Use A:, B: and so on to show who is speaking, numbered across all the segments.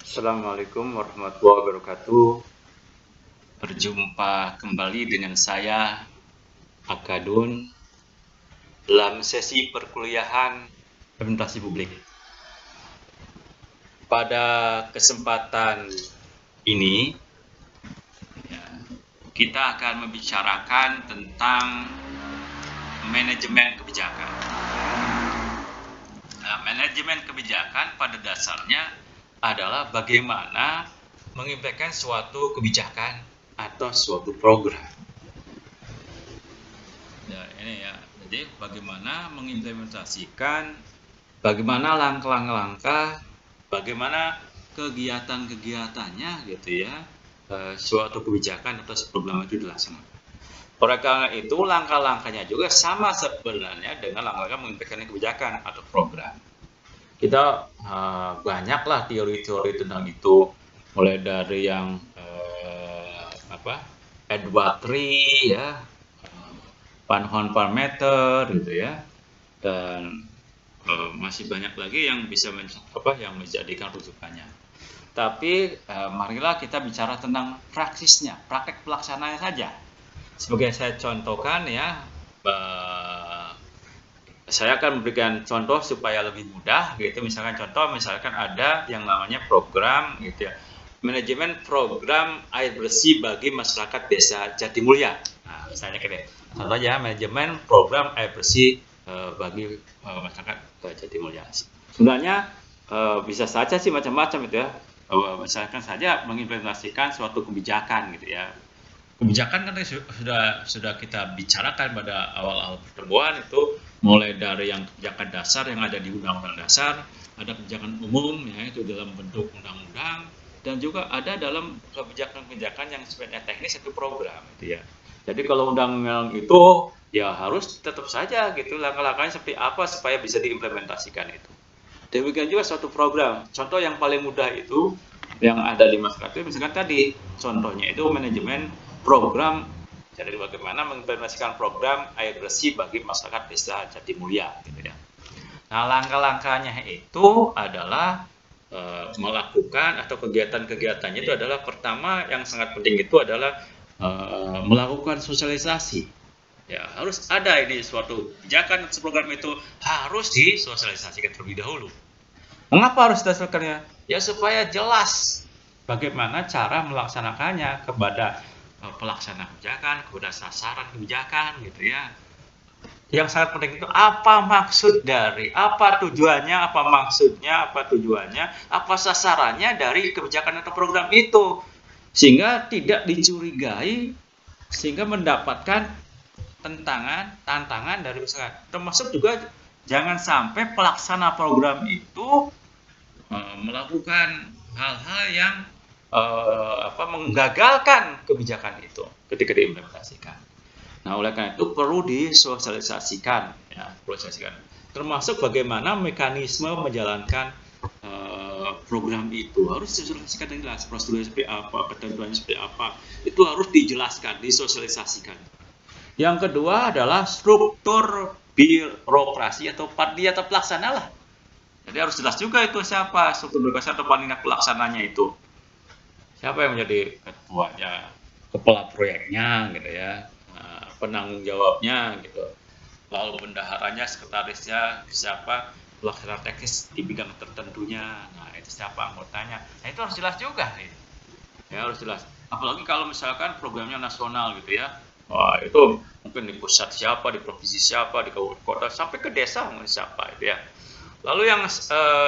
A: Assalamualaikum warahmatullahi wabarakatuh. Berjumpa kembali dengan saya, Akadun, dalam sesi perkuliahan implementasi publik. Pada kesempatan ini, kita akan membicarakan tentang manajemen kebijakan. Manajemen kebijakan pada dasarnya adalah bagaimana mengimplementasikan suatu kebijakan atau suatu program. Ya, ini ya. Jadi bagaimana mengimplementasikan, bagaimana langkah-langkah, bagaimana kegiatan-kegiatannya gitu ya, suatu kebijakan atau program itu dilaksanakan. Oleh karena itu langkah-langkahnya juga sama sebenarnya dengan langkah-langkah mengimplementasikan kebijakan atau program. Kita banyaklah teori-teori tentang itu, mulai dari yang Edward Tree ya, Van Horn parameter gitu ya, dan masih banyak lagi yang bisa yang menjadikan rujukannya. Tapi marilah kita bicara tentang praksisnya, praktek pelaksanaannya saja. Sebagai saya contohkan ya, saya akan memberikan contoh supaya lebih mudah gitu. Misalkan ada yang namanya program gitu ya, manajemen program air bersih bagi masyarakat desa Jatimulya. Nah, misalnya gitu. Contohnya manajemen program air bersih bagi masyarakat Jatimulya. Sebenarnya bisa saja sih macam-macam itu ya. Misalkan saja mengimplementasikan suatu kebijakan gitu ya. Kebijakan kan sudah kita bicarakan pada awal-awal pertemuan itu, mulai dari yang kebijakan dasar yang ada di Undang-Undang Dasar, ada kebijakan umum ya itu dalam bentuk undang-undang, dan juga ada dalam kebijakan-kebijakan yang sifatnya teknis itu program gitu ya. Jadi kalau undang-undang itu ya harus tetap saja gitu langkah-langkahnya seperti apa supaya bisa diimplementasikan itu. Demikian juga suatu program. Contoh yang paling mudah itu yang ada di masyarakat itu misalkan tadi contohnya itu manajemen program, jadi bagaimana mengimplementasikan program air bersih bagi masyarakat desa Jatimulya gitu ya. Nah, langkah-langkahnya itu adalah melakukan atau kegiatan-kegiatannya itu adalah pertama yang sangat penting itu adalah melakukan sosialisasi. Ya, harus ada ini suatu kebijakan atau program itu harus disosialisasikan terlebih dahulu. Mengapa harus disosialisasikannya? Ya supaya jelas bagaimana cara melaksanakannya kepada pelaksana kebijakan, kepada sasaran kebijakan gitu ya. Yang sangat penting itu apa maksud dari, apa tujuannya, apa maksudnya, apa tujuannya, apa sasarannya dari kebijakan atau program itu. Sehingga tidak dicurigai, sehingga mendapatkan tantangan dari usaha. Termasuk juga jangan sampai pelaksana program itu melakukan hal-hal yang menggagalkan kebijakan itu ketika diimplementasikan. Nah, oleh karena itu perlu disosialisasikan, ya, termasuk bagaimana mekanisme menjalankan program itu harus disosialisasikan dengan jelas, prosedurnya seperti apa, ketentuannya seperti apa, itu harus dijelaskan, disosialisasikan. Yang kedua adalah struktur birokrasi atau panitia atau pelaksana lah. Jadi harus jelas juga itu siapa struktur birokrasi atau panitia pelaksananya itu. Siapa yang menjadi ketuanya, kepala proyeknya gitu ya, penanggung jawabnya gitu. Lalu bendaharanya, sekretarisnya siapa, pelaksana teknis di bidang tertentunya. Nah, itu siapa anggotanya. Nah, itu harus jelas juga gitu. Ya, harus jelas. Apalagi kalau misalkan programnya nasional gitu ya. Wah, itu mungkin di pusat siapa, di provinsi siapa, di kabupaten kota sampai ke desa mungkin siapa itu ya. Lalu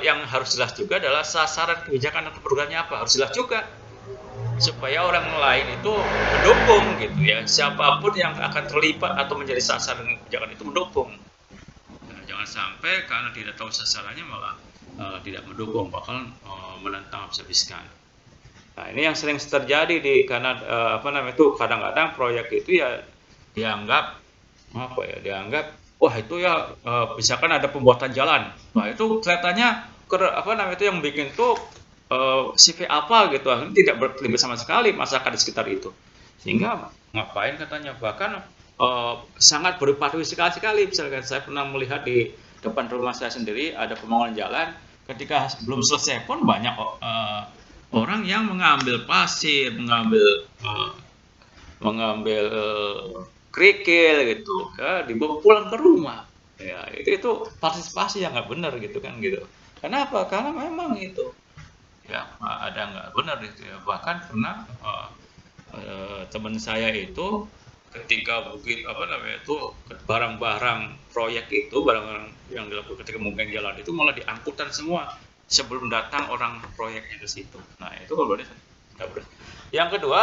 A: yang harus jelas juga adalah sasaran kebijakan atau programnya apa, harus jelas juga supaya orang lain itu mendukung gitu ya, siapapun yang akan terlibat atau menjadi sasaran kebijakan itu mendukung. Nah, jangan sampai karena tidak tahu sasarannya malah tidak mendukung, bahkan menentang habis-habiskan. Nah, ini yang sering terjadi karena kadang-kadang proyek itu ya dianggap wah itu ya misalkan ada pembuatan jalan, nah itu kelihatannya yang bikin tuh CV apa gitu, tidak berterlibat sama sekali masyarakat di sekitar itu, sehingga ngapain katanya, bahkan sangat berpartisipasi sekali. Misalkan saya pernah melihat di depan rumah saya sendiri ada pembangunan jalan, ketika belum selesai pun banyak orang yang mengambil pasir, mengambil kerikil gitu, ya, dibawa pulang ke rumah. Ya, itu partisipasi yang nggak benar gitu kan gitu. Kenapa? Karena memang itu ya ada nggak benar gitu ya. Bahkan pernah teman saya itu ketika mungkin apa namanya itu barang-barang proyek itu barang-barang yang dilakukan ketika mungkin jalan itu malah diangkutan semua sebelum datang orang proyeknya ke situ. Nah itu kalau berarti nggak benar. Yang kedua,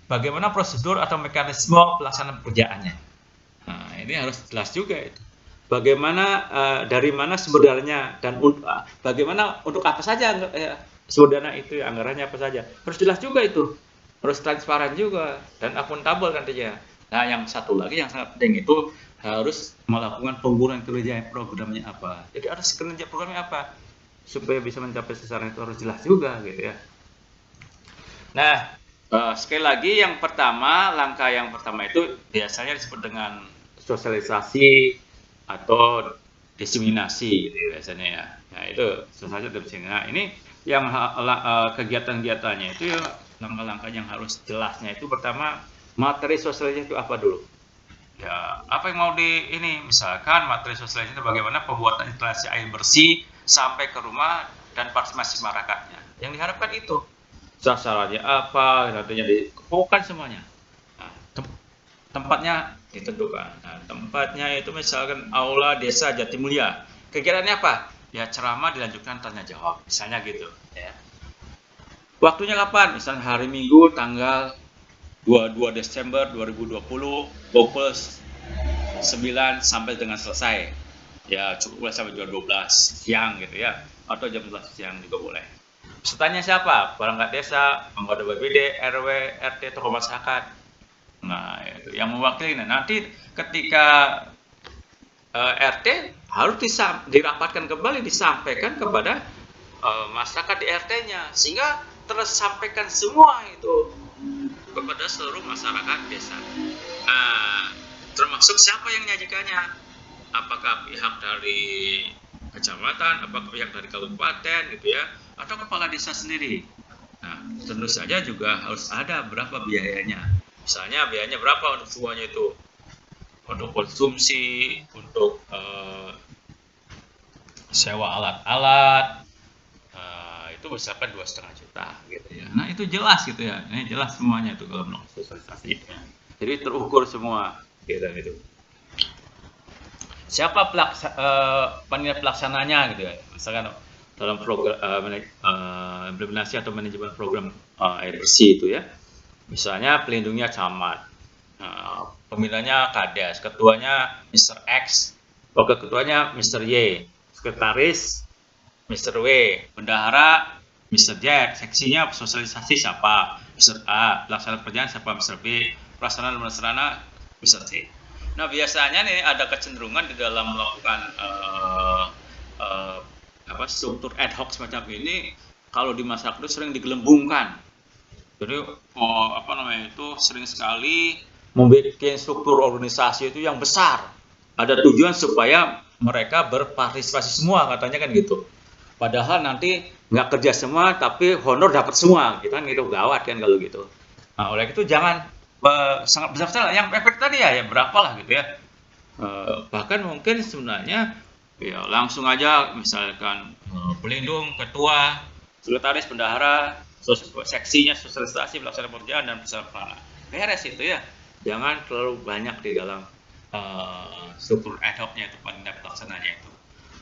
A: bagaimana prosedur atau mekanisme pelaksanaan pekerjaannya. Nah ini harus jelas juga itu. Bagaimana dari mana sumber dananya dan bagaimana untuk apa saja sumber dana itu anggarannya apa saja harus jelas juga itu, harus transparan juga dan akuntabel nantinya. Nah yang satu lagi yang sangat penting itu harus melakukan penggunaan kerja programnya apa. Jadi harus kerja programnya apa supaya bisa mencapai sasaran itu harus jelas juga gitu ya. Nah sekali lagi yang pertama, langkah yang pertama itu biasanya disebut dengan sosialisasi atau diseminasi gitu biasanya ya. Nah itu sosialisasi atau diseminasi. Nah ini yang kegiatan-kegiatannya itu ya, langkah-langkah yang harus jelasnya itu pertama materi sosialisasi itu apa dulu. Ya apa yang mau di ini misalkan materi sosialisasi itu bagaimana pembuatan instalasi air bersih sampai ke rumah dan partisipasi masyarakatnya. Yang diharapkan itu sasarannya apa, nantinya dikepokan semuanya. Nah, tempatnya ditentukan. Nah, tempatnya itu misalkan aula desa Jatimulya. Kegiatannya apa? Ya ceramah dilanjutkan tanya jawab, misalnya gitu. Ya. Waktunya kapan? Misalnya hari Minggu tanggal 22 Desember 2020 pukul 9 sampai dengan selesai. Ya cukup sampai jam 12 siang gitu ya, atau jam 12 siang juga boleh. Pesertanya siapa? Perangkat desa, anggota BPD, RW, RT, tokoh masyarakat. Nah, itu yang mewakili. Nah, nanti ketika RT harus dirapatkan kembali, disampaikan kepada masyarakat di RT-nya, sehingga tersampaikan semua itu kepada seluruh masyarakat desa. Nah, termasuk siapa yang menyajikannya? Apakah pihak dari kecamatan, apakah pihak dari kabupaten gitu ya, atau kepala desa sendiri. Nah, tentu saja juga harus ada berapa biayanya. Misalnya biayanya berapa untuk semuanya itu, untuk konsumsi, untuk sewa alat-alat, itu misalkan 2,5 juta gitu ya. Nah itu jelas gitu ya, ini jelas semuanya itu kalau melakukan sosialisasi. Jadi terukur semua gitu. Siapa panitia pelaksananya gitu ya, misalkan dalam program implementasi atau manajemen program air bersih itu ya, misalnya pelindungnya camat, pemilihannya kades, ketuanya Mr. X, wakil ketuanya Mr. Y, sekretaris Mr. W, bendahara Mr. Z, seksinya sosialisasi siapa, Mr. A, pelaksana pekerjaan siapa, Mr. B, pelaksana Mr. C. Nah biasanya nih ada kecenderungan di dalam melakukan struktur ad hoc semacam ini, kalau di masyarakat itu sering digelembungkan. Jadi sering sekali membuat struktur organisasi itu yang besar. Ada tujuan supaya mereka berpartisipasi semua katanya kan gitu. Padahal nanti nggak kerja semua tapi honor dapat semua, gitu kan gitu, gawat kan kalau gitu. Nah oleh itu jangan sangat besar-besar, yang efek tadi ya berapa lah gitu ya. Bahkan mungkin sebenarnya ya langsung aja misalkan pelindung, ketua, sekretaris, bendahara, seksinya sosialisasi, pelaksana pekerjaan dan peserta. Beres itu ya. Jangan terlalu banyak di dalam struktur ad hoc-nya itu, panitia pelaksananya itu.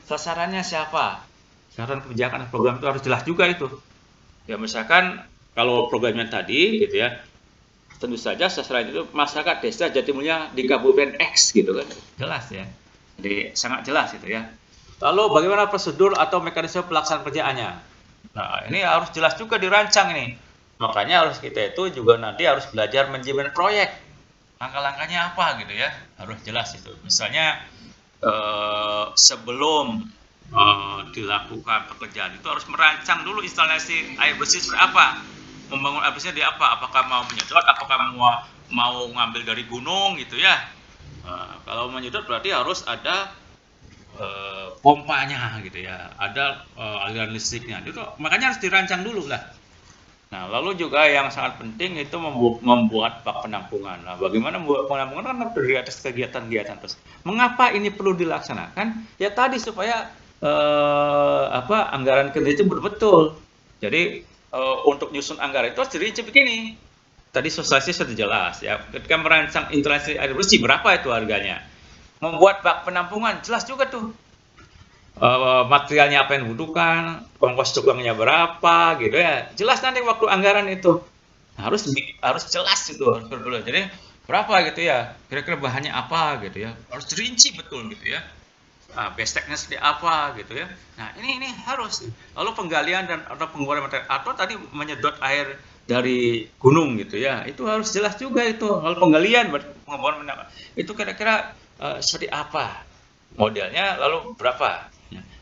A: Sasarannya siapa? Sasaran kebijakan program itu harus jelas juga itu. Ya misalkan kalau programnya tadi gitu ya, tentu saja sasaran itu masyarakat desa Jatimulya di Kabupaten X gitu kan, jelas ya. Jadi sangat jelas gitu ya. Lalu bagaimana prosedur atau mekanisme pelaksanaan kerjaannya? Nah ini harus jelas juga dirancang ini. Makanya harus kita itu juga nanti harus belajar manajemen proyek. Langkah-langkahnya apa gitu ya, harus jelas itu. Misalnya sebelum dilakukan pekerjaan itu harus merancang dulu instalasi air bersih seperti apa. Membangun air bersihnya di apa? Apakah mau menyedot? Apakah mau ngambil dari gunung gitu ya? Kalau menyedot berarti harus ada pompanya gitu ya, ada aliran listriknya. Itu makanya harus dirancang dulu lah. Nah, lalu juga yang sangat penting itu membuat bak penampungan. Nah, bagaimana membuat penampungan kan dari atas kegiatan-kegiatan terus. Mengapa ini perlu dilaksanakan? Ya tadi supaya anggaran kerja itu betul. Jadi untuk nyusun anggaran itu harus dirinci begini. Tadi sosialisasi sudah jelas ya. Ketika merancang instalasi air bersih berapa itu harganya? Membuat bak penampungan jelas juga tuh. Materialnya apa yang dibutuhkan, ongkos tukangnya berapa gitu ya. Jelas nanti waktu anggaran itu harus jelas itu dulu. Jadi berapa gitu ya, kira-kira bahannya apa gitu ya, harus rinci betul gitu ya. Base teknisnya seperti apa gitu ya. Nah ini harus. Lalu penggalian dan atau pengeluaran material atau tadi menyedot air dari gunung gitu ya, itu harus jelas juga itu. Lalu penggalian, pengeluaran itu kira-kira seperti apa modelnya, lalu berapa.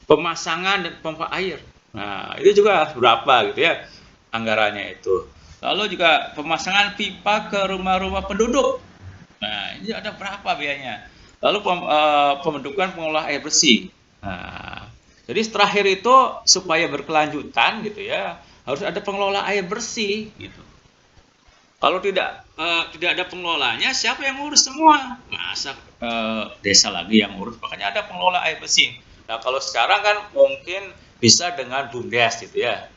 A: Pemasangan dan pompa air. Nah, itu juga berapa gitu ya anggarannya itu. Lalu juga pemasangan pipa ke rumah-rumah penduduk. Nah, ini ada berapa biayanya? Lalu pembentukan pengelola air bersih. Nah, jadi terakhir itu supaya berkelanjutan gitu ya, harus ada pengelola air bersih gitu. Kalau tidak ada pengelolanya, siapa yang ngurus semua? Masa desa lagi yang ngurus? Makanya ada pengelola air bersih. Nah, kalau sekarang kan mungkin bisa dengan BUMDes gitu ya.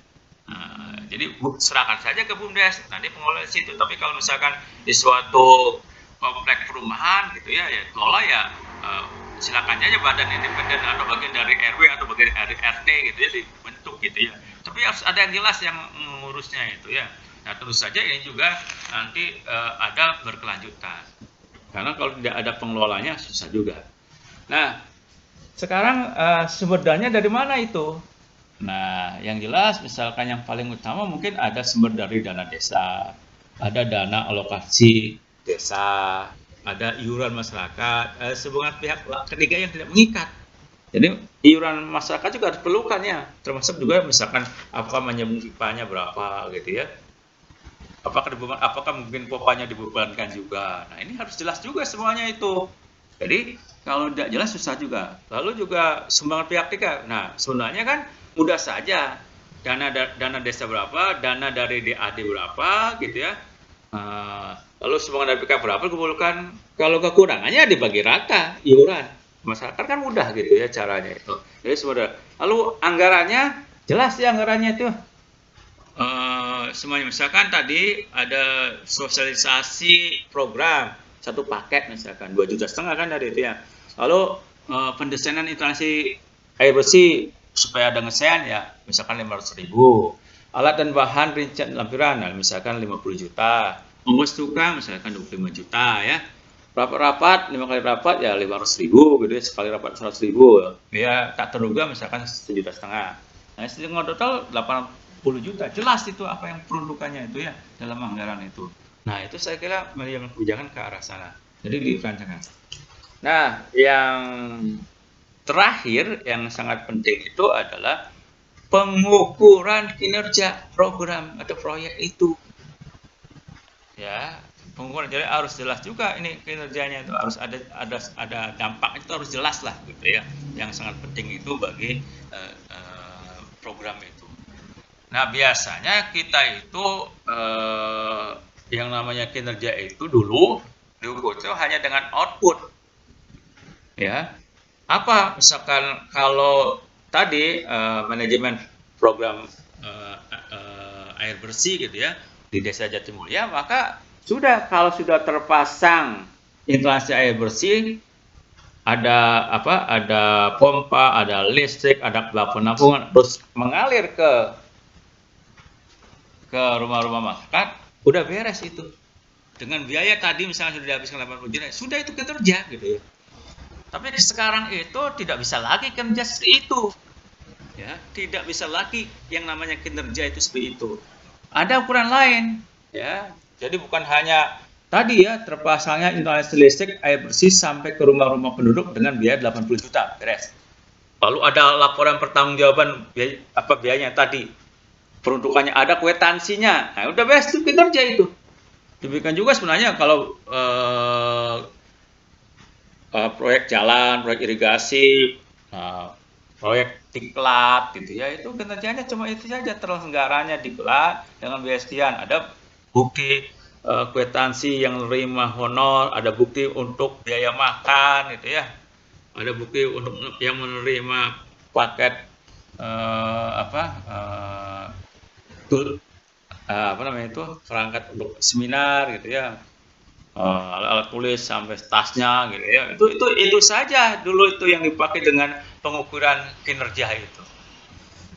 A: Nah, jadi serahkan saja ke BUMDes, nanti pengelola di situ. Tapi kalau misalkan di suatu komplek perumahan gitu ya, ya kelola ya silakan aja badan independen atau bagian dari RW atau bagian dari RT gitu ya dibentuk gitu ya. Tapi harus ada yang jelas yang mengurusnya itu ya. Nah, tentu saja ini juga nanti ada berkelanjutan. Karena kalau tidak ada pengelolanya susah juga. Nah, sekarang sumber dananya dari mana itu? Nah, yang jelas misalkan yang paling utama mungkin ada sumber dari dana desa, ada dana alokasi desa, ada iuran masyarakat, sebuah pihak ketiga yang tidak mengikat. Jadi iuran masyarakat juga diperlukannya, termasuk juga misalkan apakah menyambung pipanya berapa gitu ya. Apakah mungkin popanya dibebankan juga. Nah, ini harus jelas juga semuanya itu. Jadi kalau tidak jelas susah juga. Lalu juga sumbangan pihak ketiga. Nah, sebenarnya kan mudah saja. Dana desa berapa, dana dari DAD berapa gitu ya. Lalu sumbangan dari pihak berapa dikumpulkan. Kalau kekurangannya dibagi rata iuran. Masyarakat kan mudah gitu ya caranya itu. Jadi sebenarnya. Lalu anggarannya jelas ya anggarannya itu. Semuanya misalkan tadi ada sosialisasi program satu paket misalkan 2,5 juta kan dari itu ya. Lalu pendesainan instalasi air bersih supaya ada ngesean ya misalkan 500.000. Alat dan bahan rincian lampiran nah, misalkan 50 juta. Ongkos tukang misalkan 25 juta ya. Rapat-rapat 5 kali rapat ya 500.000 gitu ya, sekali rapat 100.000 ya tak terduga misalkan 1,5 juta. Nah, setengah total 80 juta. Jelas itu apa yang peruntukannya itu ya dalam anggaran itu. Nah, itu saya kira manajemen kebijakan ke arah sana. Jadi dirancangkan. Nah, yang terakhir yang sangat penting itu adalah pengukuran kinerja program atau proyek itu. Ya, pengukuran jadi harus jelas juga ini kinerjanya itu harus ada dampak itu harus jelas lah gitu ya. Yang sangat penting itu bagi program itu. Nah, biasanya kita itu yang namanya kinerja itu dulu diukur itu hanya dengan output. Ya. Apa misalkan kalau tadi manajemen program air bersih gitu ya di Desa Jatimulya, maka kalau sudah terpasang instalasi air bersih ada ada pompa, ada listrik, ada bak penampungan terus mengalir ke rumah-rumah masyarakat, udah beres itu. Dengan biaya tadi misalnya sudah dihabiskan 80 juta, sudah itu kinerja gitu ya. Tapi sekarang itu tidak bisa lagi kinerja seperti itu. Ya, tidak bisa lagi yang namanya kinerja itu seperti itu. Ada ukuran lain, ya. Jadi bukan hanya tadi ya terpasangnya instalasi listrik air bersih sampai ke rumah-rumah penduduk dengan biaya 80 juta, beres. Lalu ada laporan pertanggungjawaban biayanya tadi. Peruntukannya ada kwitansinya. Nah, udah beres itu kinerja itu. Demikian juga sebenarnya kalau proyek jalan, proyek irigasi, proyek diklat gitu ya, itu kinerjanya cuma itu saja, terselenggaranya diklat dengan biaya sekian, ada bukti kwitansi yang menerima honor, ada bukti untuk biaya makan gitu ya, ada bukti untuk yang menerima paket apa tool, apa namanya itu, perangkat untuk seminar gitu ya, alat tulis sampai tasnya gitu ya, itu saja dulu itu yang dipakai dengan pengukuran kinerja itu.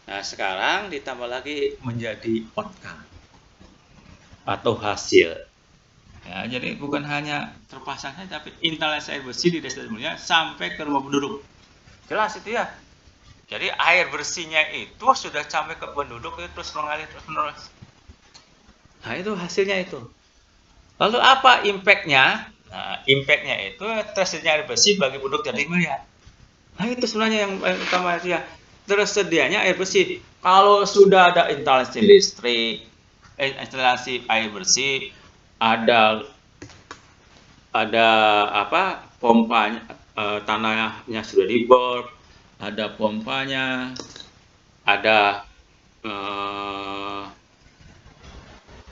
A: Nah sekarang ditambah lagi menjadi outcome atau hasil. Ya, jadi bukan hanya terpasangnya, tapi instalasi air bersih di desa mulia sampai ke rumah penduduk. Jelas itu ya. Jadi air bersihnya itu sudah sampai ke penduduk itu terus mengalir terus menerus. Nah itu hasilnya itu. Lalu apa impactnya? Nah, impactnya itu tersedianya air bersih bagi penduduk Jati Mulia. Nah itu sebenarnya yang utama itu ya, tersedianya air bersih. Kalau sudah ada instalasi listrik, instalasi air bersih, ada apa, pompanya, tanahnya sudah dibor, ada pompanya, ada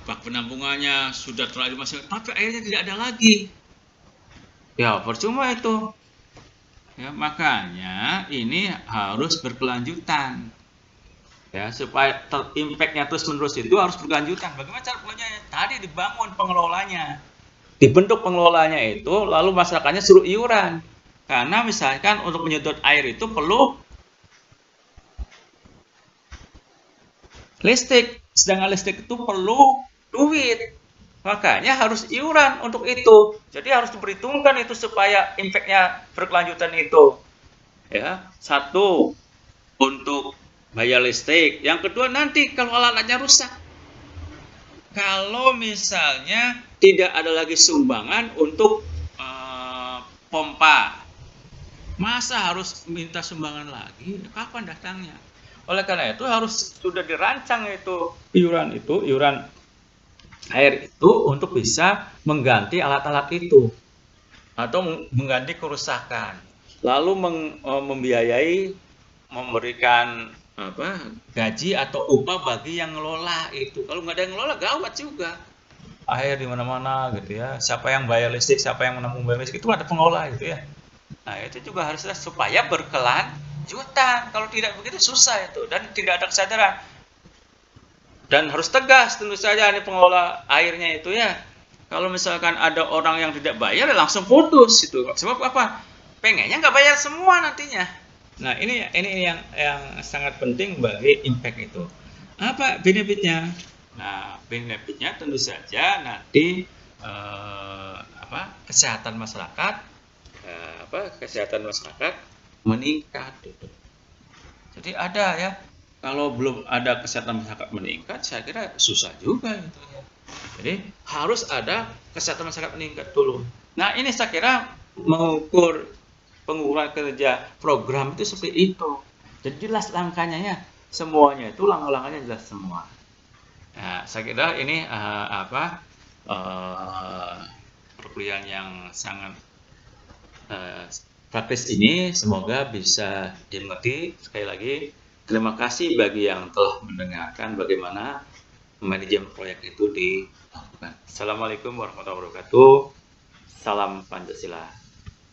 A: bak penampungannya sudah terlalu masuk, tapi airnya tidak ada lagi. Ya percuma itu. Ya, makanya ini harus berkelanjutan. Ya, supaya impact-nya terus menerus itu harus berkelanjutan. Bagaimana cara pengelolanya? Tadi dibangun pengelolanya. Dibentuk pengelolanya itu, lalu masyarakatnya suruh iuran. Karena misalkan untuk menyedot air itu perlu listrik, sedangkan listrik itu perlu duit. Makanya harus iuran untuk itu. Jadi harus diperhitungkan itu supaya impact-nya berkelanjutan itu. Ya, satu untuk bayar listrik. Yang kedua nanti kalau alat-alatnya rusak. Kalau misalnya tidak ada lagi sumbangan untuk pompa, masa harus minta sumbangan lagi? Kapan datangnya? Oleh karena itu harus sudah dirancang itu iuran air itu untuk bisa mengganti alat-alat itu atau mengganti kerusakan. Lalu membiayai, memberikan apa, gaji atau upah bagi yang ngelola itu. Kalau nggak ada yang ngelola gawat juga. Air di mana-mana gitu ya. Siapa yang bayar listrik, siapa yang menampung bayar listrik, itu ada pengelola gitu ya. Nah itu juga harusnya supaya berkelanjutan. Kalau tidak begitu susah itu dan tidak ada kesadaran. Dan harus tegas tentu saja nih pengelola airnya itu ya. Kalau misalkan ada orang yang tidak bayar, ya langsung putus itu. Sebab apa? Pengennya nggak bayar semua nantinya. Nah ini yang sangat penting bagi impact itu. Apa benefitnya? Nah benefitnya tentu saja nanti kesehatan masyarakat, kesehatan masyarakat meningkat gitu. Jadi ada ya, kalau belum ada kesehatan masyarakat meningkat, saya kira susah juga gitu ya. Jadi harus ada kesehatan masyarakat meningkat dulu. Nah ini saya kira mengukur pengukuran kerja program itu seperti itu. Jadi jelas langkahnya ya, semuanya itu langkah-langkahnya jelas semua. Nah, saya kira ini perkuliahan yang sangat praktis ini semoga bisa dimengerti. Sekali lagi terima kasih bagi yang telah mendengarkan bagaimana manajemen proyek itu dilakukan. Assalamualaikum warahmatullahi wabarakatuh. Salam Pancasila.